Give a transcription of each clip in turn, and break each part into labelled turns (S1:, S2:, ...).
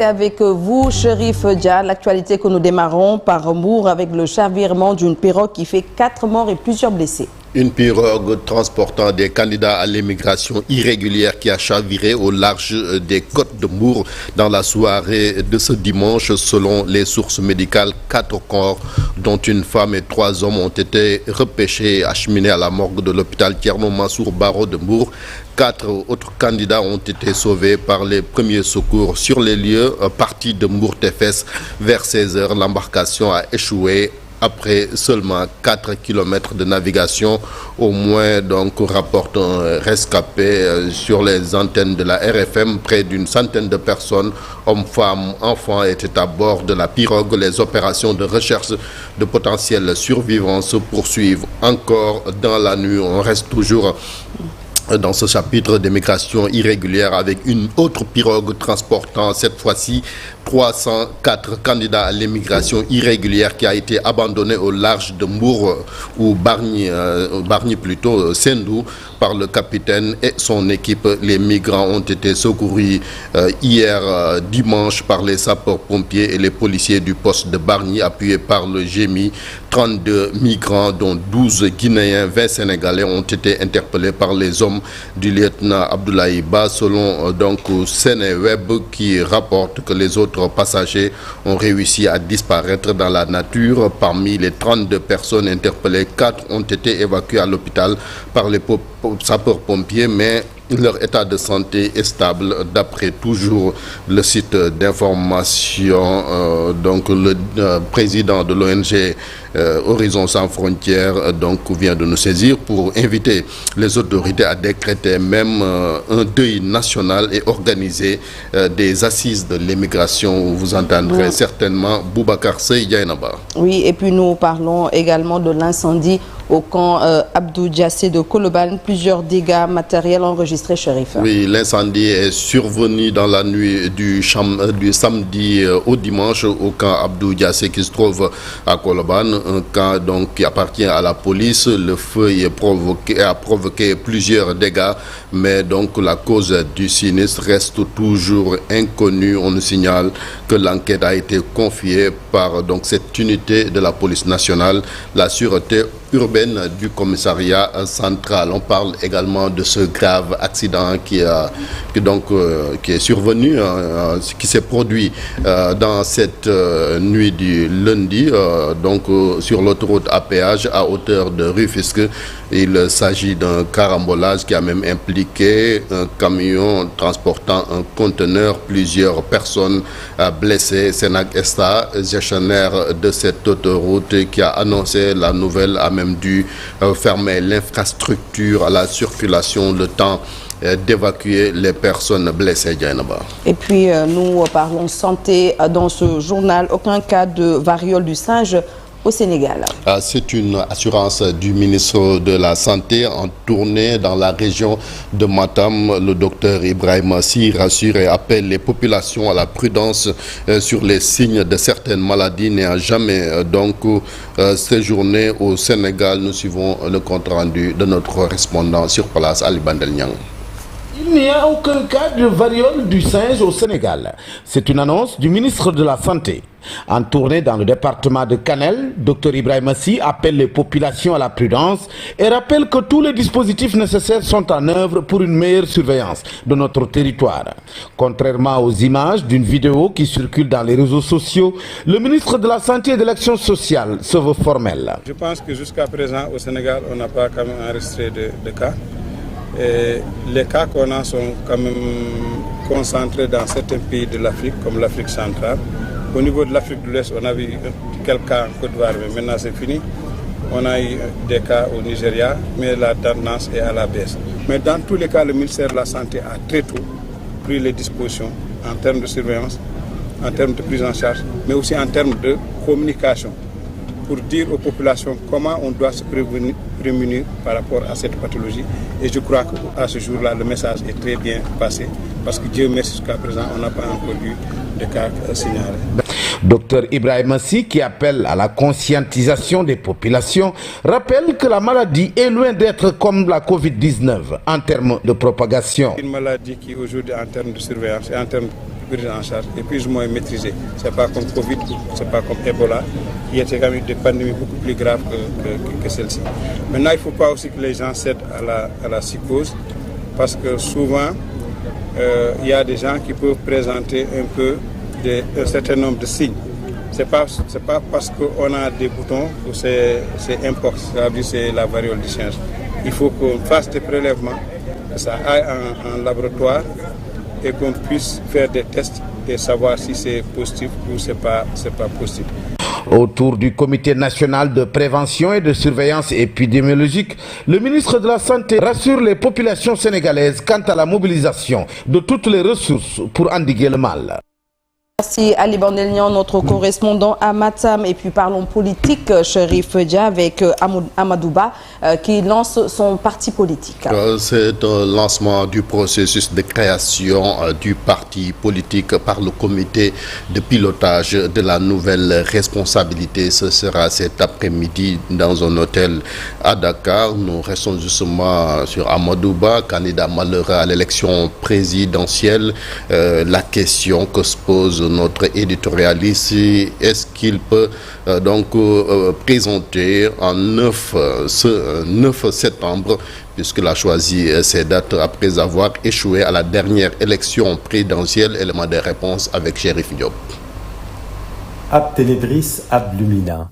S1: Avec vous, Chérif Dia, l'actualité que nous démarrons par Mbour avec le chavirement d'une pirogue qui fait 4 morts et plusieurs blessés.
S2: Une pirogue transportant des candidats à l'immigration irrégulière qui a chaviré au large des côtes de Mbour dans la soirée de ce dimanche. Selon les sources médicales, 4 corps, dont une femme et 3 hommes, ont été repêchés et acheminés à la morgue de l'hôpital Thierno Mansour Baro de Mbour. 4 autres candidats ont été sauvés par les premiers secours. Sur les lieux, parti de Mbour-Tefes vers 16 h, l'embarcation a échoué. Après seulement 4 km de navigation, au moins donc rapporte un rescapé sur les antennes de la RFM. Près d'une centaine de personnes, hommes, femmes, enfants, étaient à bord de la pirogue. Les opérations de recherche de potentiels survivants se poursuivent encore dans la nuit. On reste toujours dans ce chapitre d'immigration irrégulière avec une autre pirogue transportant cette fois-ci 304 candidats à l'immigration irrégulière qui a été abandonnée au large de Mbour ou Bargny plutôt, Sendou, par le capitaine et son équipe. Les migrants ont été secourus hier dimanche par les sapeurs-pompiers et les policiers du poste de Bargny appuyés par le GMI. 32 migrants dont 12 Guinéens, 20 Sénégalais ont été interpellés par les hommes du lieutenant Abdoulaye Ba, selon donc Sénéweb qui rapporte que les autres passagers ont réussi à disparaître dans la nature. Parmi les 32 personnes interpellées, 4 ont été évacuées à l'hôpital par les sapeurs-pompiers, mais leur état de santé est stable d'après toujours le site d'information. Donc le président de l'ONG Horizon Sans Frontières vient de nous saisir pour inviter les autorités à décréter même un deuil national et organiser des assises de l'immigration. Vous entendrez certainement Boubacar Seydiaynaba. Oui, et puis nous parlons également de l'incendie au camp Abdou Diassé de Colobane. Plusieurs dégâts matériels enregistrés, Chérif. Oui, l'incendie est survenu dans la nuit du samedi au dimanche au camp Abdou Diassé qui se trouve à Colobane. Un camp donc qui appartient à la police. Le feu a provoqué plusieurs dégâts, mais donc la cause du sinistre reste toujours inconnue. On nous signale que l'enquête a été confiée par donc cette unité de la police nationale, la sûreté urbaine du commissariat central. On parle également de ce grave accident qui est survenu, qui s'est produit dans cette nuit du lundi, sur l'autoroute à péage à hauteur de Rufisque. Il s'agit d'un carambolage qui a même impliqué un camion transportant un conteneur, plusieurs personnes blessées. Sénac Esta, gestionnaire de cette autoroute, qui a annoncé la nouvelle, a même dû fermer l'infrastructure à la circulation le temps d'évacuer les personnes blessées. Et puis nous parlons santé dans ce journal. Aucun cas de variole du singe au Sénégal. C'est une assurance du ministre de la Santé en tournée dans la région de Matam. Le docteur Ibrahima Sy rassure et appelle les populations à la prudence sur les signes de certaines maladies n'ayant jamais séjourné au Sénégal. Nous suivons le compte-rendu de notre correspondant sur place, Ali Bandel Niang.
S3: Il n'y a aucun cas de variole du singe au Sénégal. C'est une annonce du ministre de la Santé. En tournée dans le département de Kanel, Dr Ibrahima Sy appelle les populations à la prudence et rappelle que tous les dispositifs nécessaires sont en œuvre pour une meilleure surveillance de notre territoire. Contrairement aux images d'une vidéo qui circule dans les réseaux sociaux, le ministre de la Santé et de l'Action sociale se veut formel.
S4: Je pense que jusqu'à présent au Sénégal, on n'a pas quand même enregistré de cas. Et les cas qu'on a sont quand même concentrés dans certains pays de l'Afrique, comme l'Afrique centrale. Au niveau de l'Afrique de l'Ouest, on a vu quelques cas en Côte d'Ivoire, mais maintenant c'est fini. On a eu des cas au Nigeria, mais la tendance est à la baisse. Mais dans tous les cas, le ministère de la Santé a très tôt pris les dispositions en termes de surveillance, en termes de prise en charge, mais aussi en termes de communication, pour dire aux populations comment on doit se prémunir par rapport à cette pathologie. Et je crois qu'à ce jour-là, le message est très bien passé, parce que Dieu merci, jusqu'à présent, on n'a pas encore eu de cas signalés.
S3: Dr Ibrahima Sy, qui appelle à la conscientisation des populations, rappelle que la maladie est loin d'être comme la Covid-19 en termes de propagation.
S4: Une maladie qui aujourd'hui, en termes de surveillance et en termes prise en charge est plus ou moins maîtrisée. Ce n'est pas comme Covid, ce n'est pas comme Ebola, qui était quand même des pandémies beaucoup plus graves que celle-ci. Maintenant, il ne faut pas aussi que les gens cèdent à la psychose, parce que souvent, il y a des gens qui peuvent présenter un certain nombre de signes. Ce n'est pas parce qu'on a des boutons que c'est impox, ça veut dire c'est la variole du singe. Il faut qu'on fasse des prélèvements, que ça aille en laboratoire et qu'on puisse faire des tests et savoir si c'est positif ou c'est pas positif.
S3: Autour du Comité national de prévention et de surveillance épidémiologique, le ministre de la Santé rassure les populations sénégalaises quant à la mobilisation de toutes les ressources pour endiguer le mal.
S1: Merci Ali Bordelnian, notre correspondant à Matam. Et puis parlons politique, Cherif Dia, avec Amadou Ba qui lance son parti politique.
S2: C'est un lancement du processus de création du parti politique par le comité de pilotage de la nouvelle responsabilité. Ce sera cet après-midi dans un hôtel à Dakar. Nous restons justement sur Amadou Ba, candidat malheureux à l'élection présidentielle. La question que se pose notre éditorialiste, est-ce qu'il peut présenter en 9 septembre, puisqu'il a choisi ces dates après avoir échoué à la dernière élection présidentielle. Élément de réponse avec Cherif Diop.
S5: Ab Ténébris, ab Lumina.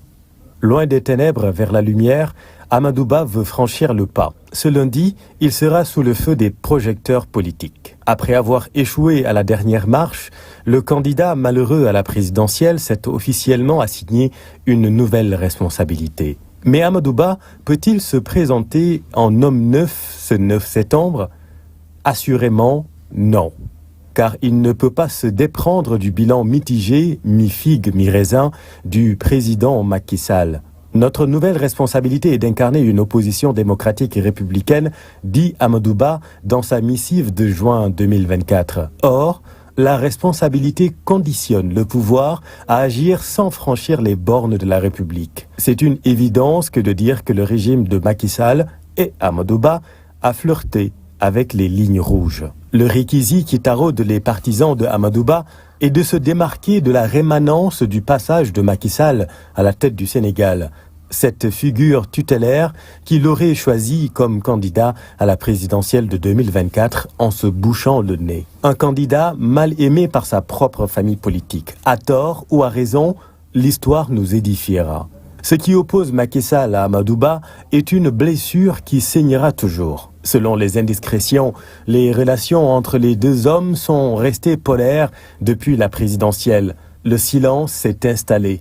S5: Loin des ténèbres vers la lumière, Amadou Ba veut franchir le pas. Ce lundi, il sera sous le feu des projecteurs politiques. Après avoir échoué à la dernière marche, le candidat malheureux à la présidentielle s'est officiellement assigné une nouvelle responsabilité. Mais Amadou Ba peut-il se présenter en homme neuf ce 9 septembre ? Assurément, non. Car il ne peut pas se déprendre du bilan mitigé, mi-figue, mi-raisin, du président Macky Sall. Notre nouvelle responsabilité est d'incarner une opposition démocratique et républicaine, dit Amadou Ba dans sa missive de juin 2024. Or, la responsabilité conditionne le pouvoir à agir sans franchir les bornes de la République. C'est une évidence que de dire que le régime de Macky Sall et Amadou Ba a flirté avec les lignes rouges. Le réquisit qui taraude les partisans de Amadou Ba est de se démarquer de la rémanence du passage de Macky Sall à la tête du Sénégal, cette figure tutélaire qu'il aurait choisi comme candidat à la présidentielle de 2024 en se bouchant le nez. Un candidat mal aimé par sa propre famille politique. À tort ou à raison, l'histoire nous édifiera. Ce qui oppose Macky Sall à Amadou Ba est une blessure qui saignera toujours. Selon les indiscrétions, les relations entre les deux hommes sont restées polaires depuis la présidentielle. Le silence s'est installé.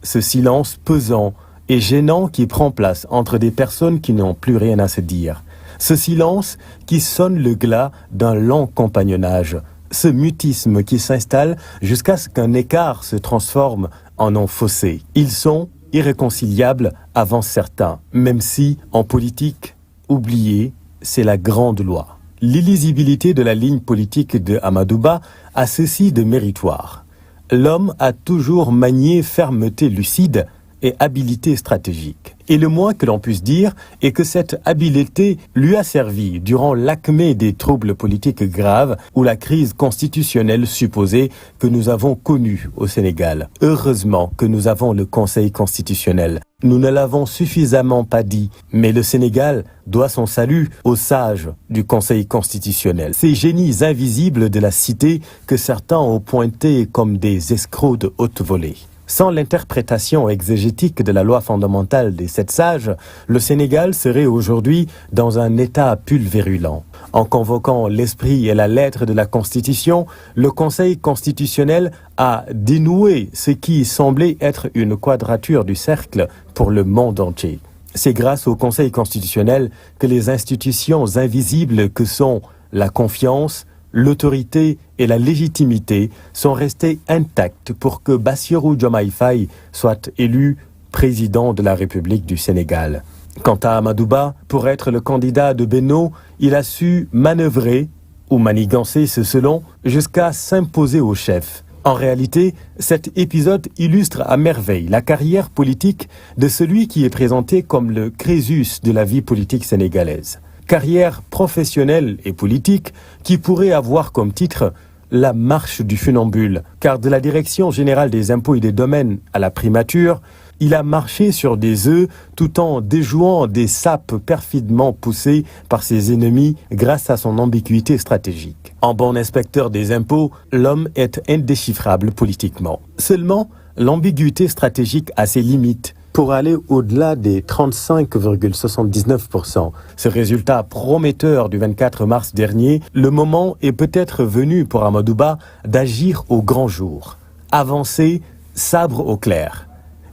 S5: Ce silence pesant et gênant qui prend place entre des personnes qui n'ont plus rien à se dire. Ce silence qui sonne le glas d'un long compagnonnage. Ce mutisme qui s'installe jusqu'à ce qu'un écart se transforme en un fossé. Ils sont irréconciliables avant certains, même si, en politique, oublier, c'est la grande loi. L'illisibilité de la ligne politique de Amadou Ba a ceci de méritoire. L'homme a toujours manié fermeté lucide et habileté stratégique. Et le moins que l'on puisse dire est que cette habileté lui a servi durant l'acmé des troubles politiques graves ou la crise constitutionnelle supposée que nous avons connue au Sénégal. Heureusement que nous avons le Conseil constitutionnel. Nous ne l'avons suffisamment pas dit, mais le Sénégal doit son salut aux sages du Conseil constitutionnel. Ces génies invisibles de la cité que certains ont pointés comme des escrocs de haute volée. Sans l'interprétation exégétique de la loi fondamentale des 7 sages, le Sénégal serait aujourd'hui dans un état pulvérulent. En convoquant l'esprit et la lettre de la Constitution, le Conseil constitutionnel a dénoué ce qui semblait être une quadrature du cercle pour le monde entier. C'est grâce au Conseil constitutionnel que les institutions invisibles que sont la confiance, l'autorité et la légitimité sont restées intactes pour que Bassirou Diomaye Faye soit élu président de la République du Sénégal. Quant à Amadou Ba, pour être le candidat de Benno, il a su manœuvrer ou manigancer ce selon jusqu'à s'imposer au chef. En réalité, cet épisode illustre à merveille la carrière politique de celui qui est présenté comme le Crésus de la vie politique sénégalaise. Carrière professionnelle et politique qui pourrait avoir comme titre la marche du funambule, car de la Direction générale des impôts et des domaines à la primature, il a marché sur des œufs tout en déjouant des sapes perfidement poussées par ses ennemis grâce à son ambiguïté stratégique. En bon inspecteur des impôts, l'homme est indéchiffrable politiquement. Seulement, l'ambiguïté stratégique a ses limites pour aller au-delà des 35,79%. Ce résultat prometteur du 24 mars dernier, le moment est peut-être venu pour Amadouba d'agir au grand jour. Avancer, sabre au clair.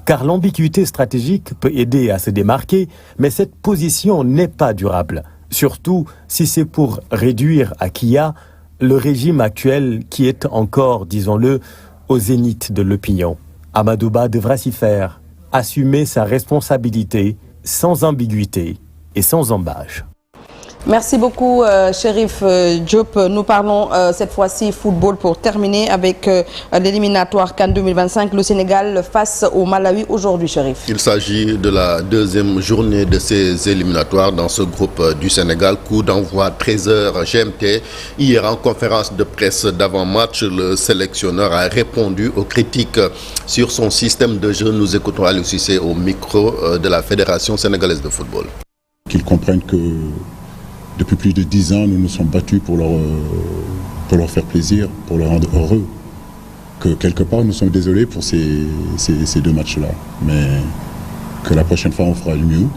S5: Car l'ambiguïté stratégique peut aider à se démarquer, mais cette position n'est pas durable. Surtout si c'est pour réduire à Kia le régime actuel qui est encore, disons-le, au zénith de l'opinion. Amadouba devra s'y faire, assumer sa responsabilité sans ambiguïté et sans embâche.
S1: Merci beaucoup, Chérif Diop. Nous parlons cette fois-ci football pour terminer avec l'éliminatoire CAN 2025. Le Sénégal face au Malawi aujourd'hui, Chérif.
S2: Il s'agit de la deuxième journée de ces éliminatoires dans ce groupe du Sénégal. Coup d'envoi 13h GMT. Hier, en conférence de presse d'avant-match, le sélectionneur a répondu aux critiques sur son système de jeu. Nous écoutons Aliou Cissé au micro de la Fédération sénégalaise de football.
S6: Qu'ils comprennent que depuis plus de 10 ans, nous nous sommes battus pour leur faire plaisir, pour leur rendre heureux. Que quelque part, nous sommes désolés pour ces deux matchs-là. Mais que la prochaine fois, on fera le mieux.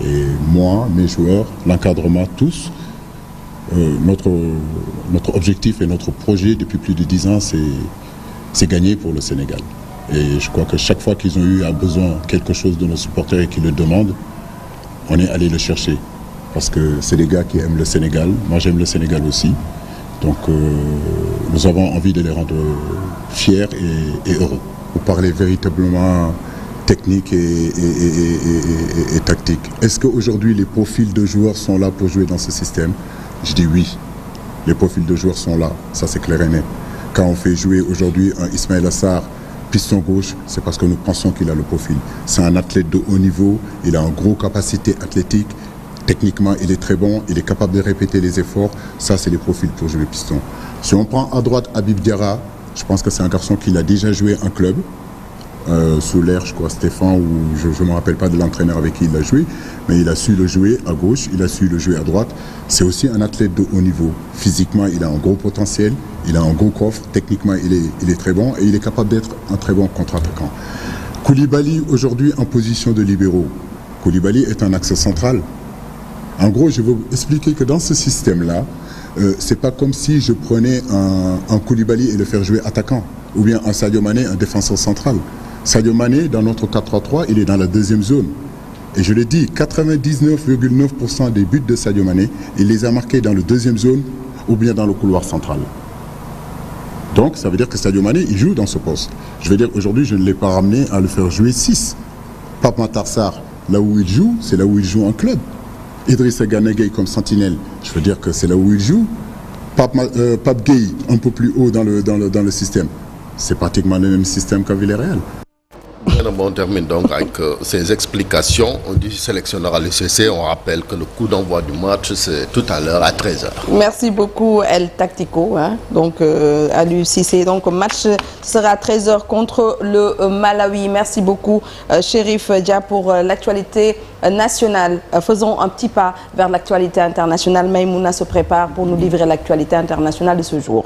S6: Et moi, mes joueurs, l'encadrement, tous, notre objectif et notre projet depuis plus de 10 ans, c'est gagner pour le Sénégal. Et je crois que chaque fois qu'ils ont eu un besoin, quelque chose de nos supporters et qu'ils le demandent, on est allé le chercher. Parce que c'est des gars qui aiment le Sénégal. Moi, j'aime le Sénégal aussi. Donc, nous avons envie de les rendre fiers et heureux. Vous parlez véritablement technique et tactique. Est-ce qu'aujourd'hui, les profils de joueurs sont là pour jouer dans ce système? Je dis oui. Les profils de joueurs sont là. Ça, c'est clair et net. Quand on fait jouer aujourd'hui un Ismaël Assar, piston gauche, c'est parce que nous pensons qu'il a le profil. C'est un athlète de haut niveau. Il a une grosse capacité athlétique. Techniquement, il est très bon, il est capable de répéter les efforts. Ça, c'est les profils pour jouer piston. Si on prend à droite Habib Diarra, je pense que c'est un garçon qui a déjà joué un club, sous l'ère, je crois, Stéphane, ou je ne me rappelle pas de l'entraîneur avec qui il a joué, mais il a su le jouer à gauche, il a su le jouer à droite. C'est aussi un athlète de haut niveau. Physiquement, il a un gros potentiel, il a un gros coffre, techniquement, il est très bon et il est capable d'être un très bon contre-attaquant. Koulibaly, aujourd'hui, en position de libéraux. Koulibaly est un axe central. En gros, je vais vous expliquer que dans ce système-là, c'est pas comme si je prenais un Koulibaly et le faire jouer attaquant, ou bien un Sadio Mané, un défenseur central. Sadio Mané, dans notre 4-3-3, il est dans la deuxième zone. Et je le dis, 99,9% des buts de Sadio Mané, il les a marqués dans la deuxième zone ou bien dans le couloir central. Donc, ça veut dire que Sadio Mané, il joue dans ce poste. Je veux dire, aujourd'hui, je ne l'ai pas ramené à le faire jouer 6. Pape Matar Sarr, là où il joue, c'est là où il joue en club. Idrissa Gana Gueye comme sentinelle, je veux dire que c'est là où il joue. Pape Gueye, un peu plus haut dans le système. C'est pratiquement le même système qu'à Villarreal.
S2: On termine donc avec ces explications du sélectionneur Aliou Cissé. On rappelle que le coup d'envoi du match, c'est tout à l'heure à 13h.
S1: Merci beaucoup, El Tactico. Donc, Aliou Cissé. Donc, le match sera à 13h contre le Malawi. Merci beaucoup, Chérif Dia, pour l'actualité nationale. Faisons un petit pas vers l'actualité internationale. Maïmouna se prépare pour nous livrer l'actualité internationale de ce jour.